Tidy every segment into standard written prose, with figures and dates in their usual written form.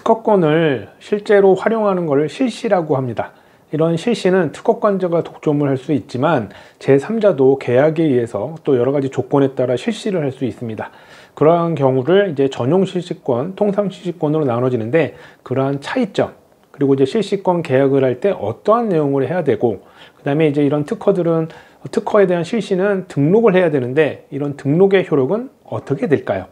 특허권을 실제로 활용하는 것을 실시라고 합니다. 이런 실시는 특허권자가 독점을 할 수 있지만 제3자도 계약에 의해서 또 여러 가지 조건에 따라 실시를 할 수 있습니다. 그러한 경우를 이제 전용 실시권, 통상 실시권으로 나눠지는데, 그러한 차이점, 그리고 이제 실시권 계약을 할 때 어떠한 내용을 해야 되고, 그 다음에 이제 이런 특허들은, 특허에 대한 실시는 등록을 해야 되는데, 이런 등록의 효력은 어떻게 될까요?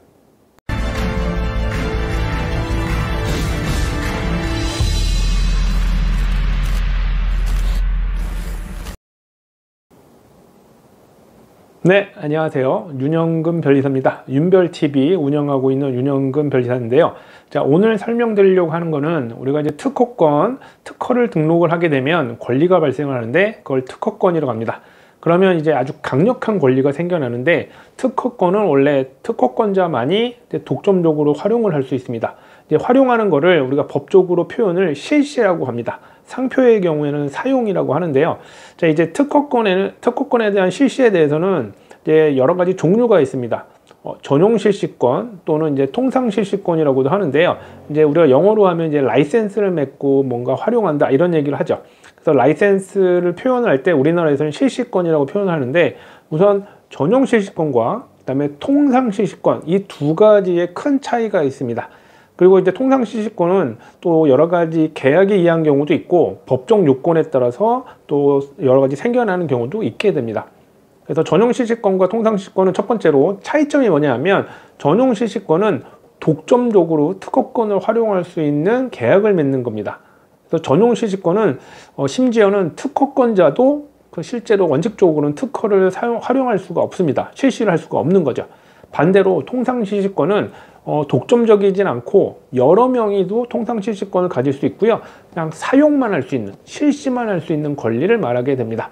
네, 안녕하세요. 윤영근 변리사입니다. 윤별TV 운영하고 있는 윤영근 변리사인데요. 자, 오늘 설명드리려고 하는 거는, 우리가 이제 특허를 등록을 하게 되면 권리가 발생을 하는데, 그걸 특허권이라고 합니다. 그러면 이제 아주 강력한 권리가 생겨나는데, 특허권은 원래 특허권자만이 독점적으로 활용을 할 수 있습니다. 이제 활용하는 거를 우리가 법적으로 표현을 실시라고 합니다. 상표의 경우에는 사용이라고 하는데요. 자, 이제 특허권에 대한 실시에 대해서는 이제 여러 가지 종류가 있습니다. 전용 실시권 또는 이제 통상 실시권이라고도 하는데요. 이제 우리가 영어로 하면 이제 라이센스를 맺고 뭔가 활용한다, 이런 얘기를 하죠. 그래서 라이센스를 표현을 할 때 우리나라에서는 실시권이라고 표현을 하는데, 우선 전용 실시권과 그다음에 통상 실시권, 이 두 가지의 큰 차이가 있습니다. 그리고 이제 통상 실시권은 또 여러 가지 계약에 의한 경우도 있고, 법적 요건에 따라서 또 여러 가지 생겨나는 경우도 있게 됩니다. 그래서 전용 실시권과 통상 실시권은 첫 번째로 차이점이 뭐냐면, 전용 실시권은 독점적으로 특허권을 활용할 수 있는 계약을 맺는 겁니다. 그래서 전용 실시권은 심지어는 특허권자도 실제로 원칙적으로는 특허를 활용할 수가 없습니다. 실시를 할 수가 없는 거죠. 반대로 통상 실시권은 독점적이진 않고 여러 명이도 통상 실시권을 가질 수 있고요. 그냥 사용만 할 수 있는, 실시만 할 수 있는 권리를 말하게 됩니다.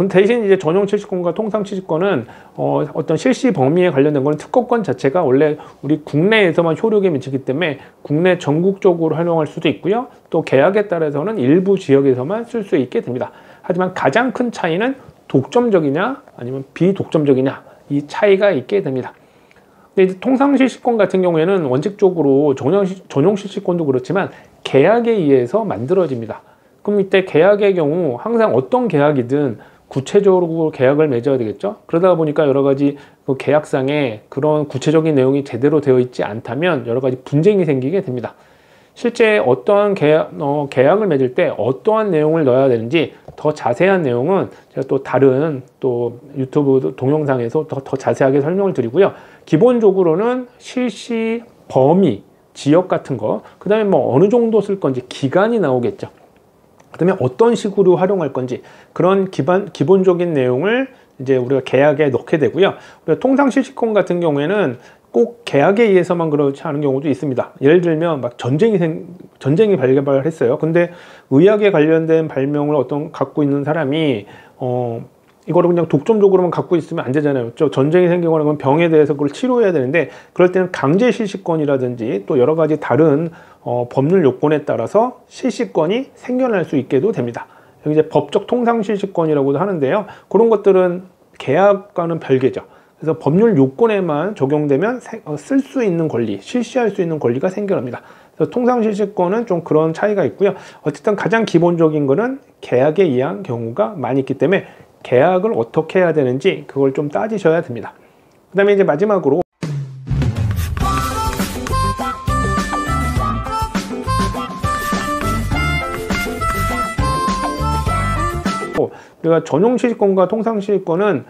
대신 이제 전용 실시권과 통상 실시권은 어떤 실시 범위에 관련된 거는 특허권 자체가 원래 우리 국내에서만 효력에 미치기 때문에 국내 전국적으로 활용할 수도 있고요. 또 계약에 따라서는 일부 지역에서만 쓸 수 있게 됩니다. 하지만 가장 큰 차이는 독점적이냐 아니면 비독점적이냐, 이 차이가 있게 됩니다. 근데 이제 통상 실시권 같은 경우에는 원칙적으로 전용 실시권도 그렇지만 계약에 의해서 만들어집니다. 그럼 이때 계약의 경우 항상 어떤 계약이든 구체적으로 계약을 맺어야 되겠죠. 그러다 보니까 여러 가지 그 계약상에 그런 구체적인 내용이 제대로 되어 있지 않다면 여러 가지 분쟁이 생기게 됩니다. 실제 어떠한 계약을 맺을 때 어떠한 내용을 넣어야 되는지 더 자세한 내용은 제가 또 다른 유튜브 동영상에서 더 자세하게 설명을 드리고요. 기본적으로는 실시 범위, 지역 같은 거, 그 다음에 어느 정도 쓸 건지 기간이 나오겠죠. 그 다음에 어떤 식으로 활용할 건지, 그런 기본적인 내용을 이제 우리가 계약에 넣게 되고요. 우리가 통상 실시권 같은 경우에는 꼭 계약에 의해서만 그렇지 않은 경우도 있습니다. 예를 들면 전쟁이 발발했어요. 근데 의학에 관련된 발명을 갖고 있는 사람이 이거를 그냥 독점적으로만 갖고 있으면 안 되잖아요. 전쟁이 생기거나 그러면 병에 대해서 그걸 치료해야 되는데, 그럴 때는 강제 실시권이라든지 또 여러 가지 다른 법률 요건에 따라서 실시권이 생겨날 수 있게도 됩니다. 여기 이제 법적 통상 실시권이라고도 하는데요. 그런 것들은 계약과는 별개죠. 그래서 법률 요건에만 적용되면 쓸 수 있는 권리, 실시할 수 있는 권리가 생겨납니다. 그래서 통상 실시권은 좀 그런 차이가 있고요. 어쨌든 가장 기본적인 거는 계약에 의한 경우가 많이 있기 때문에 계약을 어떻게 해야 되는지 그걸 좀 따지셔야 됩니다. 그 다음에 이제 마지막으로 우리가 전용 실시권과 통상 실시권은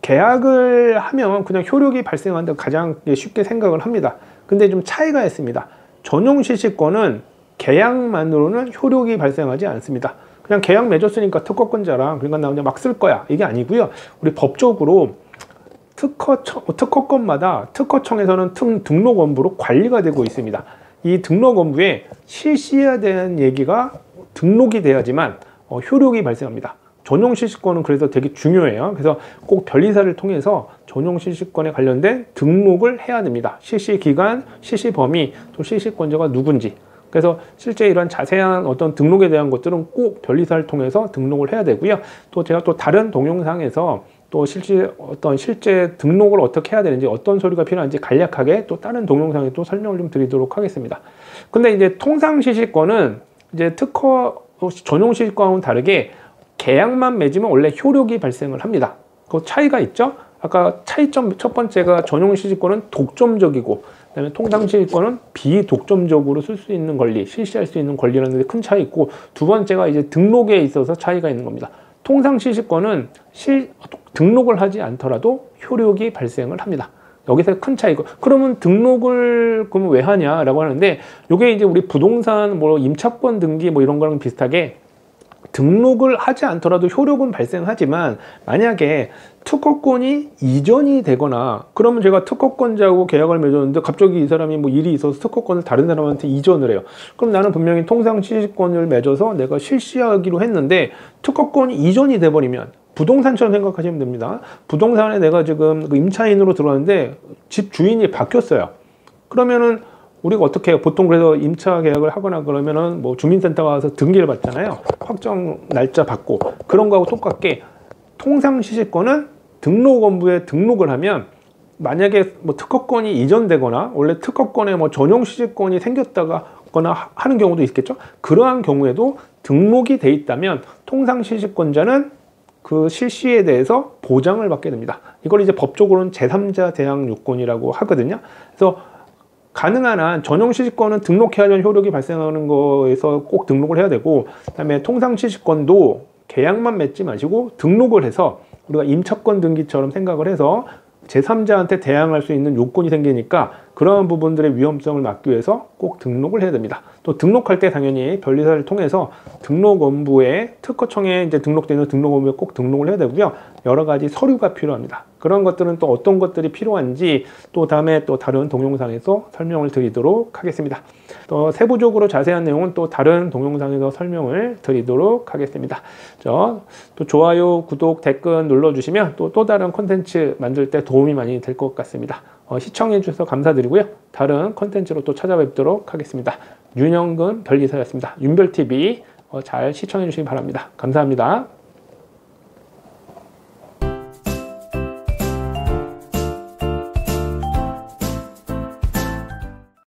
계약을 하면 그냥 효력이 발생한다고 가장 쉽게 생각을 합니다. 근데 좀 차이가 있습니다. 전용 실시권은 계약만으로는 효력이 발생하지 않습니다. 그냥 계약 맺었으니까 특허권자랑, 그러니까 나 그냥 막 쓸 거야, 이게 아니고요. 우리 법적으로 특허권마다 특허청에서는 등록원부로 관리가 되고 있습니다. 이 등록원부에 실시해야 되는 얘기가 등록이 돼야지만 효력이 발생합니다. 전용 실시권은 그래서 되게 중요해요. 그래서 꼭 변리사를 통해서 전용 실시권에 관련된 등록을 해야 됩니다. 실시 기간, 실시 범위, 또 실시권자가 누군지. 그래서 실제 이런 자세한 어떤 등록에 대한 것들은 꼭 변리사를 통해서 등록을 해야 되고요. 또 제가 또 다른 동영상에서 또 실제 등록을 어떻게 해야 되는지, 어떤 서류가 필요한지 간략하게 또 다른 동영상에 또 설명을 좀 드리도록 하겠습니다. 근데 이제 통상시식권은 이제 특허 전용 시식권과는 다르게 계약만 맺으면 원래 효력이 발생을 합니다. 그 차이가 있죠? 아까 차이점 첫 번째가 전용 시식권은 독점적이고, 그다음에 통상시식권은 비독점적으로 쓸 수 있는 권리, 실시할 수 있는 권리라는 데 큰 차이 있고, 두 번째가 이제 등록에 있어서 차이가 있는 겁니다. 통상시식권은 등록을 하지 않더라도 효력이 발생을 합니다. 여기서 큰 차이고, 그러면 등록을 그럼 왜 하냐라고 하는데, 이게 이제 우리 부동산 뭐 임차권 등기 뭐 이런 거랑 비슷하게 등록을 하지 않더라도 효력은 발생하지만, 만약에 특허권이 이전이 되거나, 그러면 제가 특허권자하고 계약을 맺었는데 갑자기 이 사람이 뭐 일이 있어서 특허권을 다른 사람한테 이전을 해요. 그럼 나는 분명히 통상시식권을 맺어서 내가 실시하기로 했는데 특허권이 이전이 돼버리면, 부동산처럼 생각하시면 됩니다. 부동산에 내가 지금 임차인으로 들어왔는데 집 주인이 바뀌었어요. 그러면은 우리가 어떻게 해요? 보통 그래서 임차 계약을 하거나 그러면은 뭐 주민센터 가서 등기를 받잖아요. 확정 날짜 받고. 그런 거하고 똑같게 통상시식권은 등록원부에 등록을 하면, 만약에 뭐 특허권이 이전되거나 원래 특허권에 뭐 전용 시식권이 생겼다거나 하는 경우도 있겠죠. 그러한 경우에도 등록이 돼 있다면 통상시식권자는 그 실시에 대해서 보장을 받게 됩니다. 이걸 이제 법적으로는 제3자 대항 요건이라고 하거든요. 그래서 가능한 한 전용 시식권은 등록해야 할 효력이 발생하는 거에서 꼭 등록을 해야 되고, 그다음에 통상 시식권도 계약만 맺지 마시고 등록을 해서, 우리가 임차권 등기처럼 생각을 해서 제3자한테 대항할 수 있는 요건이 생기니까 그러한 부분들의 위험성을 막기 위해서 꼭 등록을 해야 됩니다. 또 등록할 때 당연히 변리사를 통해서 등록원부에, 특허청에 이제 등록되는 등록원부에 꼭 등록을 해야 되고요. 여러 가지 서류가 필요합니다. 그런 것들은 또 어떤 것들이 필요한지 또 다음에 또 다른 동영상에서 설명을 드리도록 하겠습니다. 또 세부적으로 자세한 내용은 또 다른 동영상에서 설명을 드리도록 하겠습니다. 또 좋아요, 구독, 댓글 눌러주시면 또 다른 콘텐츠 만들 때 도움이 많이 될 것 같습니다. 시청해 주셔서 감사드리고요. 다른 콘텐츠로 또 찾아뵙도록 하겠습니다. 윤영근 변리사였습니다. 윤별TV 잘 시청해 주시기 바랍니다. 감사합니다.